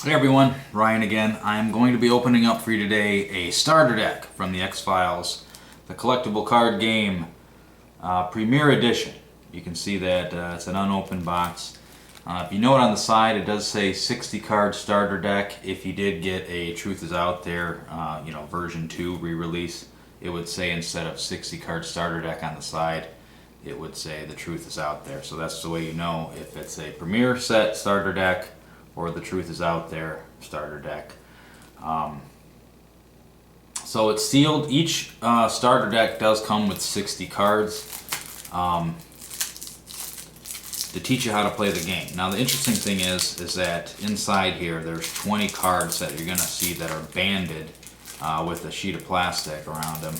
Hey everyone, Ryan again. I'm going to be opening up for you today a starter deck from the X-Files, the collectible card game Premier Edition. You can see that it's an unopened box. If you note on the side, it does say 60 card starter deck. If you did get a Truth Is Out There, version 2 re-release, it would say instead of 60 card starter deck on the side, it would say the Truth Is Out There. So that's the way you know if it's a Premier set starter deck or the Truth Is Out There starter deck. So it's sealed. Each starter deck does come with 60 cards to teach you how to play the game. Now the interesting thing is that inside here there's 20 cards that you're going to see that are banded with a sheet of plastic around them.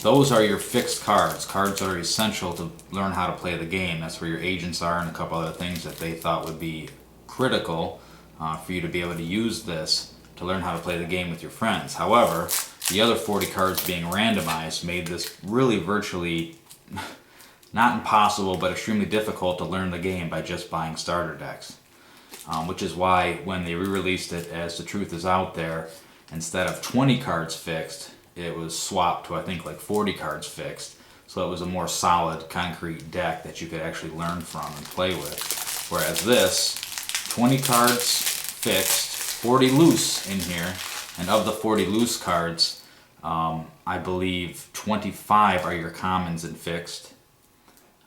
Those are your fixed cards that are essential to learn how to play the game. That's where your agents are and a couple other things that they thought would be critical for you to be able to use this to learn how to play the game with your friends. However, the other 40 cards being randomized made this really virtually not impossible but extremely difficult to learn the game by just buying starter decks. Which is why when they re-released it as The Truth Is Out There, instead of 20 cards fixed, it was swapped to I think like 40 cards fixed. So it was a more solid concrete deck that you could actually learn from and play with. Whereas this, 20 cards fixed, 40 loose in here, and of the 40 loose cards, I believe 25 are your commons and fixed.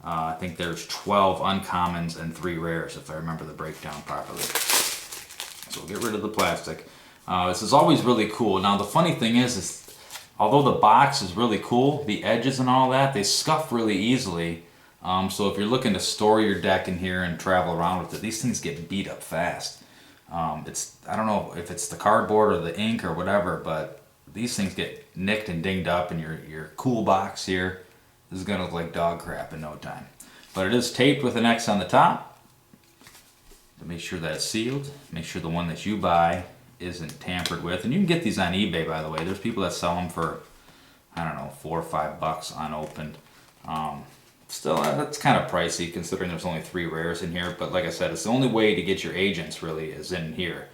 I think there's 12 uncommons and 3 rares if I remember the breakdown properly. So we'll get rid of the plastic. This is always really cool. Now the funny thing is although the box is really cool, the edges and all that, they scuff really easily. So if you're looking to store your deck in here and travel around with it, these things get beat up fast. I don't know if it's the cardboard or the ink or whatever, but these things get nicked and dinged up, and your cool box here is going to look like dog crap in no time. But it is taped with an X on the top to make sure that it's sealed. Make sure the one that you buy isn't tampered with. And you can get these on eBay, by the way. There's people that sell them for, I don't know, $4 or $5 unopened. Still, that's kind of pricey considering there's only 3 rares in here, but like I said, it's the only way to get your agents really is in here.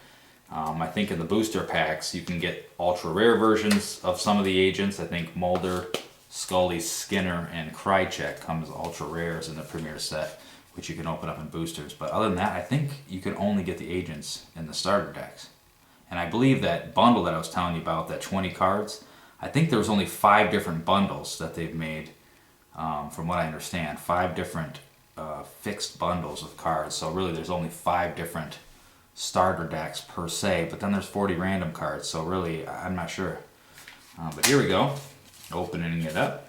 I think in the booster packs you can get ultra rare versions of some of the agents. I think Mulder, Scully, Skinner, and Krychek come as ultra rares in the Premier set, which you can open up in boosters. But other than that, I think you can only get the agents in the starter decks. And I believe that bundle that I was telling you about, that 20 cards, I think there was only 5 different bundles that they've made. From what I understand, 5 different fixed bundles of cards. So really there's only 5 different starter decks per se, but then there's 40 random cards, so really I'm not sure. But here we go, opening it up.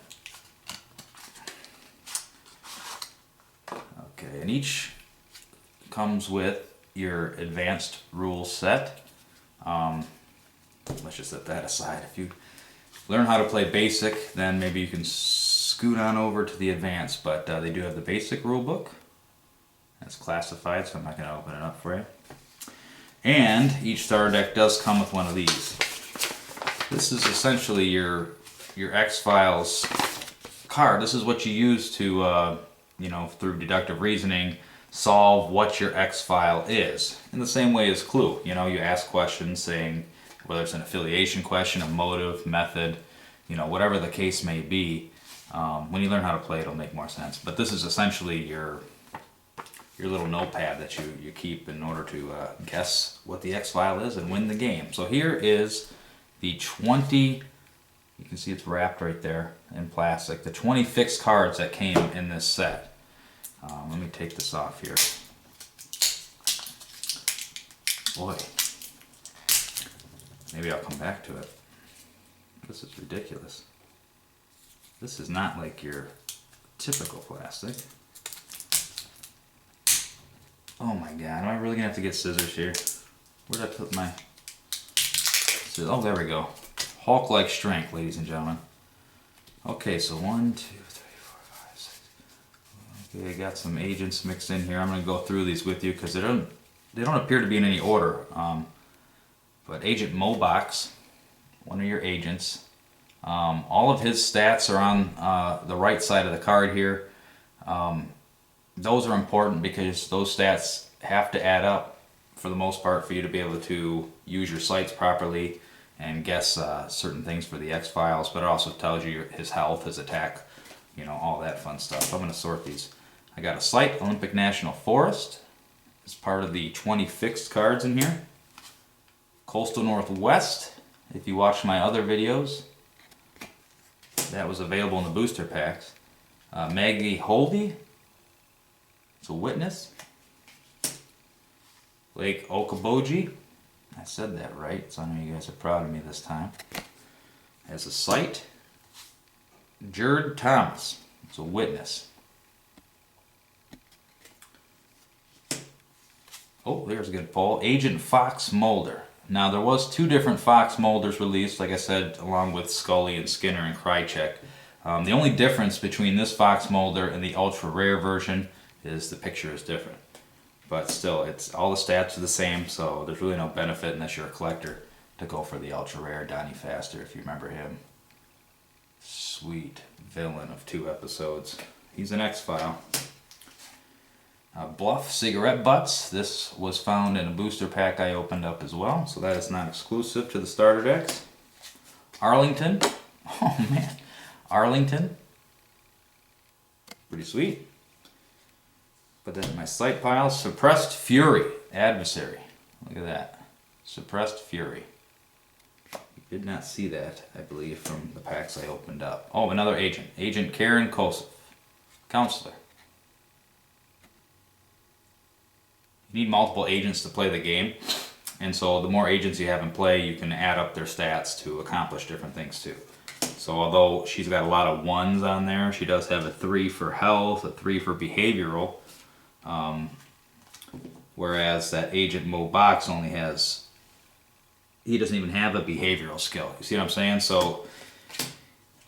Okay, and each comes with your advanced rules set. Let's just set that aside. If you learn how to play basic, then maybe you can scoot on over to the advanced, but they do have the basic rule book. It's classified, so I'm not going to open it up for you. And each starter deck does come with one of these. This is essentially your X-Files card. This is what you use to, through deductive reasoning, solve what your X-File is. In the same way as Clue. You ask questions saying, whether it's an affiliation question, a motive, method, whatever the case may be. When you learn how to play, it'll make more sense. But this is essentially your little notepad that you keep in order to guess what the X-File is and win the game. So here is the 20, you can see it's wrapped right there in plastic, the 20 fixed cards that came in this set. Let me take this off here. Boy, maybe I'll come back to it. This is ridiculous. This is not like your typical plastic. Oh my god, am I really gonna have to get scissors here? Where'd I put my scissors? Oh, there we go. Hulk-like strength, ladies and gentlemen. Okay, so 1, 2, 3, 4, 5, 6. Okay, I got some agents mixed in here. I'm gonna go through these with you because they don't appear to be in any order. But Agent Mobox, one of your agents. All of his stats are on the right side of the card here. Those are important because those stats have to add up for the most part, for you to be able to use your sights properly and guess certain things for the X-Files, but it also tells you his health, his attack, you know, all that fun stuff. So I'm going to sort these. I got a sight, Olympic National Forest, as part of the 20 fixed cards in here. Coastal Northwest, if you watch my other videos, that was available in the booster packs. Maggie Holvey, it's a witness. Lake Okoboji, I said that right, so I know you guys are proud of me this time. As a sight. Jared Thomas, it's a witness. Oh, there's a good pull. Agent Fox Mulder. Now there was 2 different Fox Mulders released, like I said, along with Scully and Skinner and Krychek. The only difference between this Fox Mulder and the ultra rare version is the picture is different. But still, it's all the stats are the same, so there's really no benefit unless you're a collector to go for the ultra rare Donnie Faster, if you remember him. Sweet villain of 2 episodes. He's an X-File. Bluff Cigarette Butts. This was found in a booster pack I opened up as well, so that is not exclusive to the starter decks. Arlington. Oh man. Arlington. Pretty sweet. Put that in my sight pile. Suppressed Fury. Adversary. Look at that. Suppressed Fury. You did not see that, I believe, from the packs I opened up. Oh, another agent. Agent Karen Kosov. Counselor. You need multiple agents to play the game, and so the more agents you have in play, you can add up their stats to accomplish different things too. So although she's got a lot of 1s on there, she does have a 3 for health, a 3 for behavioral, whereas that agent Mo Box only has, he doesn't even have a behavioral skill. You see what I'm saying? So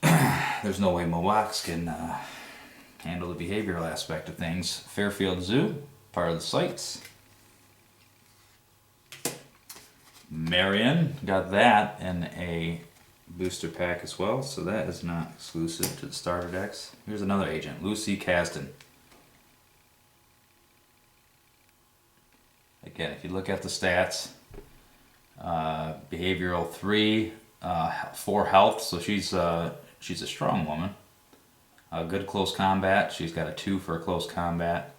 there's no way Mo Box can handle the behavioral aspect of things. Fairfield Zoo, part of the sites. Marion, got that in a booster pack as well, so that is not exclusive to the starter decks. Here's another agent, Lucy Kasdan. Again, if you look at the stats, behavioral 3, 4 health, so she's a strong woman. Good close combat, she's got a 2 for close combat.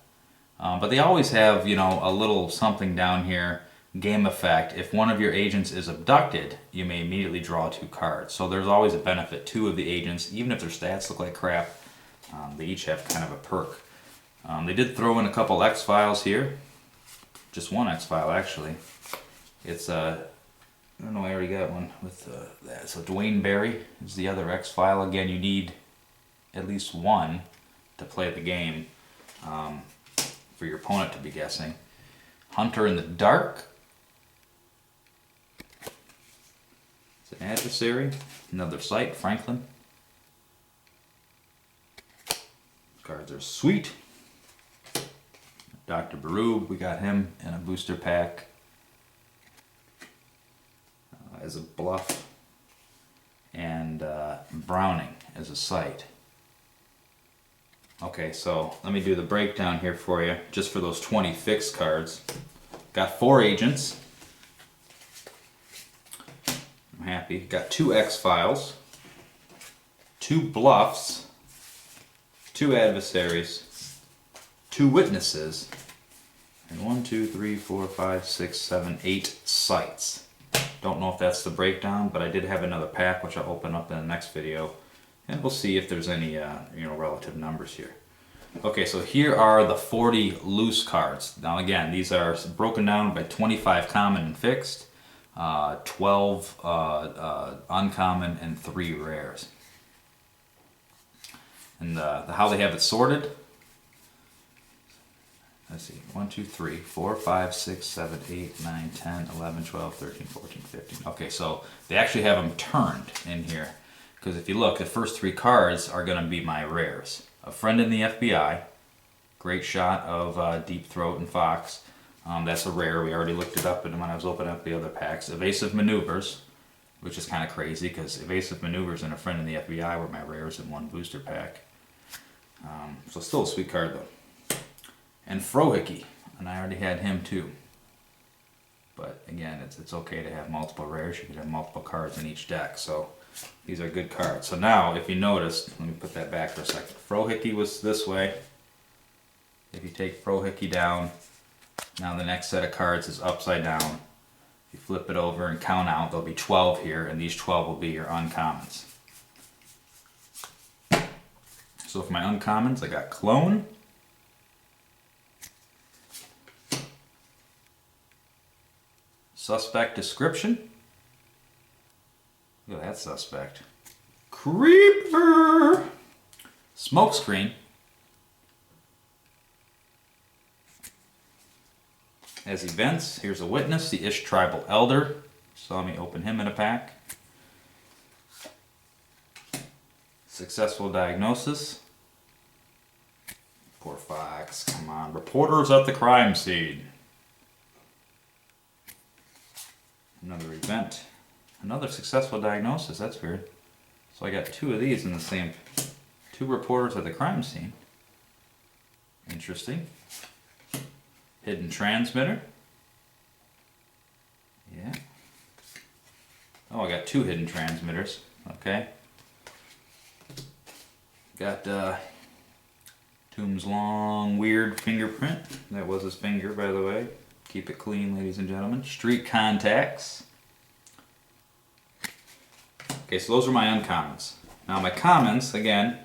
But they always have, you know, a little something down here. Game effect. If one of your agents is abducted, you may immediately draw 2 cards. So there's always a benefit. 2 of the agents, even if their stats look like crap, they each have kind of a perk. They did throw in a couple X-Files here. Just 1 X-File, actually. It's, I don't know, I already got one with that. So Dwayne Barry is the other X-File. Again, you need at least 1 to play the game for your opponent to be guessing. Hunter in the Dark. It's an adversary. Another sight, Franklin. Cards are sweet. Dr. Baroob, we got him in a booster pack as a bluff. And Browning as a sight. Okay, so let me do the breakdown here for you, just for those 20 fixed cards. Got 4 agents. I'm happy. Got 2 X-Files, 2 bluffs, 2 adversaries, 2 witnesses, and 1, 2, 3, 4, 5, 6, 7, 8 sights. Don't know if that's the breakdown, but I did have another pack which I'll open up in the next video, and we'll see if there's any relative numbers here. Okay, so here are the 40 loose cards. Now again, these are broken down by 25 common and fixed, 12 uncommon, and 3 rares. And how they have it sorted, let's see, 1, 2, 3, 4, 5, 6, 7, 8, 9, 10, 11, 12, 13, 14, 15. Okay, so they actually have them turned in here. Because if you look, the first 3 cards are going to be my rares. A Friend in the FBI, great shot of Deep Throat and Fox. That's a rare, we already looked it up when I was opening up the other packs. Evasive Maneuvers, which is kind of crazy because Evasive Maneuvers and A Friend in the FBI were my rares in 1 booster pack. So still a sweet card though. And Frohickey, and I already had him too. again, it's okay to have multiple rares. You can have multiple cards in each deck. So these are good cards. So now, if you notice, let me put that back for a second. Frohickey was this way. If you take Frohickey down, now the next set of cards is upside down. If you flip it over and count out, there'll be 12 here, and these 12 will be your uncommons. So for my uncommons, I got Clone, Suspect Description. Look at that suspect. Creeper! Smokescreen. As events, here's a witness, the Ish Tribal Elder. Saw me open him in a pack. Successful diagnosis. Poor Fox, come on. Reporters at the crime scene. Another event. Another successful diagnosis, that's weird. So I got two of these in the same, two reporters at the crime scene. Interesting. Hidden transmitter. Yeah. Oh, I got two hidden transmitters. Okay. Got Tomb's long, weird fingerprint. That was his finger, by the way. Keep it clean, ladies and gentlemen. Street contacts. Okay, so those are my uncommons. Now my commons, again,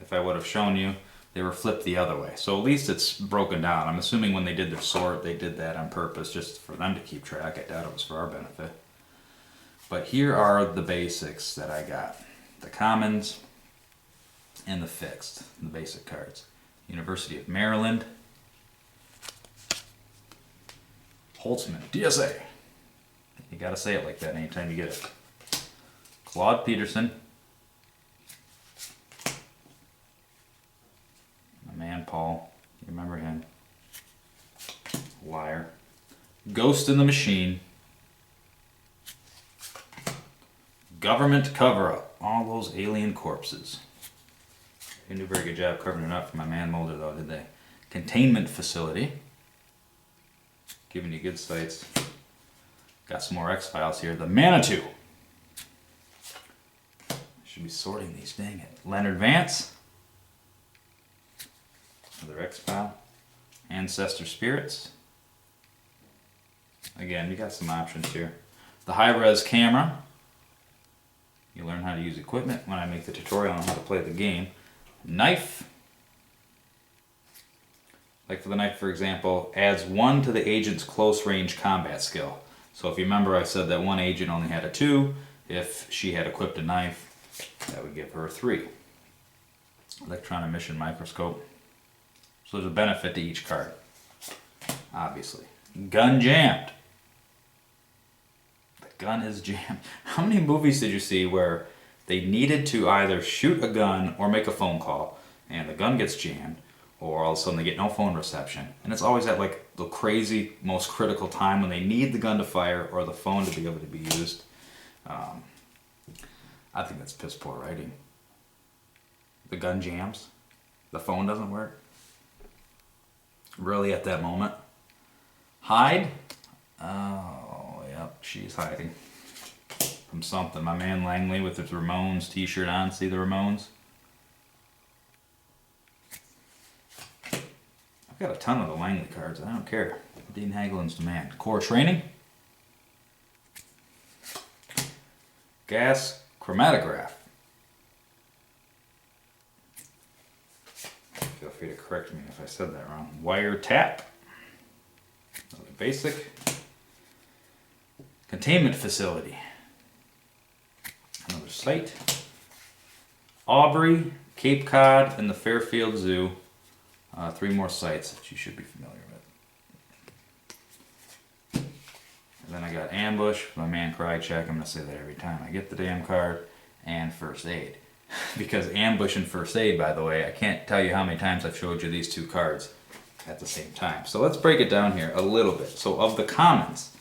if I would have shown you, they were flipped the other way. So at least it's broken down. I'm assuming when they did their sort, they did that on purpose, just for them to keep track. I doubt it was for our benefit. But here are the basics that I got. The commons and the fixed, the basic cards. University of Maryland. Holtzman, DSA. You gotta say it like that anytime you get it. Claude Peterson. My man Paul. You remember him. Liar. Ghost in the Machine. Government cover-up. All those alien corpses. They didn't do a very good job covering it up for my man Mulder though, did they? Containment facility. Giving you good sights. Got some more X-Files here. The Manitou. Should be sorting these, dang it. Leonard Vance. Another X-File. Ancestor Spirits. Again, you got some options here. The high-res camera. You learn how to use equipment when I make the tutorial on how to play the game. Knife. Like for the knife, for example, adds 1 to the agent's close-range combat skill. So if you remember, I said that one agent only had a 2. If she had equipped a knife, that would give her a 3. Electron emission microscope. So there's a benefit to each card, obviously. Gun jammed. The gun is jammed. How many movies did you see where they needed to either shoot a gun or make a phone call, and the gun gets jammed, or all of a sudden they get no phone reception? And it's always at like the crazy, most critical time when they need the gun to fire or the phone to be able to be used. I think that's piss poor writing. The gun jams. The phone doesn't work. Really at that moment. Hide. Oh, yep, she's hiding. From something. My man Langley with his Ramones t-shirt on. See the Ramones? I've got a ton of the Langley cards. I don't care. Dean Hagelin's demand. Core training. Gas chromatograph. Feel free to correct me if I said that wrong. Wire tap. Another basic. Containment facility. Another site. Aubrey, Cape Cod, and the Fairfield Zoo. 3 more sites that you should be familiar with. And then I got ambush, my man Krychek. I'm going to say that every time I get the damn card, and first aid. Because ambush and first aid, by the way, I can't tell you how many times I've showed you these 2 cards at the same time. So let's break it down here a little bit. So of the commons,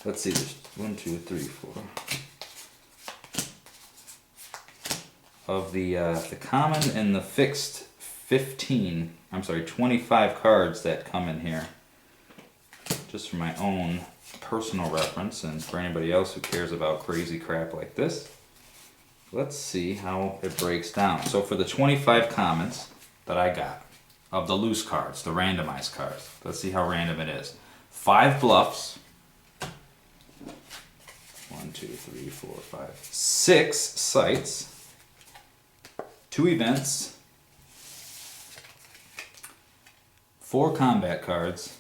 let's see, there's 1, 2, 3, 4. Of the common and the fixed 25 cards that come in here. just for my own personal reference and for anybody else who cares about crazy crap like this. Let's see how it breaks down. So for the 25 commons that I got of the loose cards, the randomized cards, let's see how random it is. 5 bluffs. 1, 2, 3, 4, 5, 6 sights. 2 events. 4 combat cards.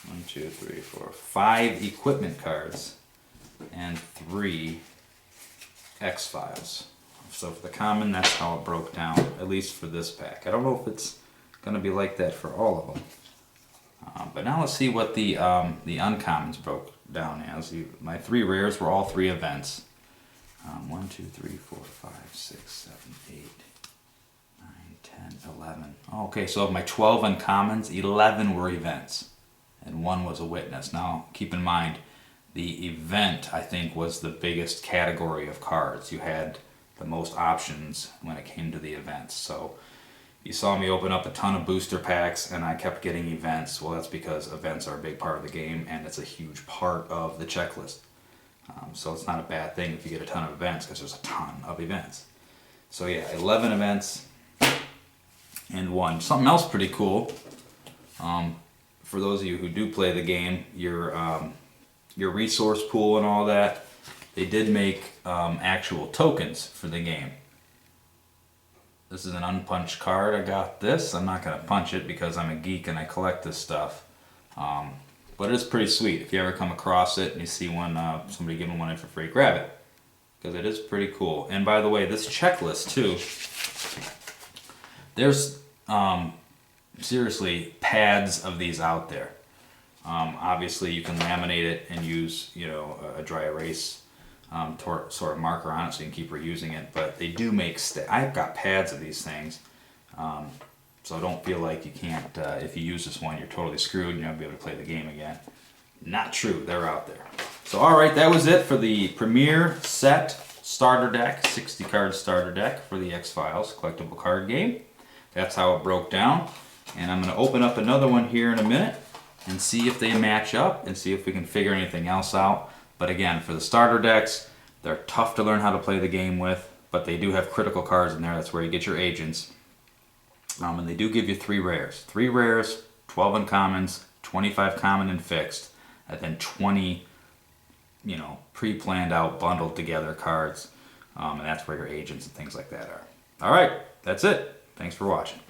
1, 2, 3, 4, 5 equipment cards. And 3 X-Files. So for the common, that's how it broke down, at least for this pack. I don't know if it's going to be like that for all of them. But now let's see what the uncommons broke down as. My 3 rares were all 3 events. 1, 2, 3, 4, 5, 6, 7, 8, 9, 10, 11. Okay, so of my 12 uncommons, 11 were events. And 1 was a witness. Now, keep in mind, the event, I think, was the biggest category of cards. You had the most options when it came to the events. So you saw me open up a ton of booster packs and I kept getting events. Well, that's because events are a big part of the game and it's a huge part of the checklist. So it's not a bad thing if you get a ton of events because there's a ton of events. So yeah, 11 events and 1. Something else pretty cool, for those of you who do play the game, your resource pool and all that, they did make actual tokens for the game. This is an unpunched card. I got this. I'm not going to punch it because I'm a geek and I collect this stuff. But it is pretty sweet. If you ever come across it and you see one, somebody giving one in for free, grab it. Because it is pretty cool. And by the way, this checklist too, there's seriously pads of these out there. Obviously you can laminate it and use, you know, a dry erase sort of marker on it so you can keep reusing it, but they do make I've got pads of these things, so don't feel like you can't, if you use this one you're totally screwed and you won't be able to play the game again. Not true, they're out there. So alright, that was it for the Premier set starter deck, 60 card starter deck for the X-Files collectible card game. That's how it broke down, and I'm going to open up another one here in a minute and see if they match up and see if we can figure anything else out. But again, for the starter decks, they're tough to learn how to play the game with, but they do have critical cards in there. That's where you get your agents. And they do give you 3 rares. 3 rares, 12 uncommons, 25 common and fixed, and then 20, you know, pre-planned out, bundled together cards. And that's where your agents and things like that are. Alright, that's it. Thanks for watching.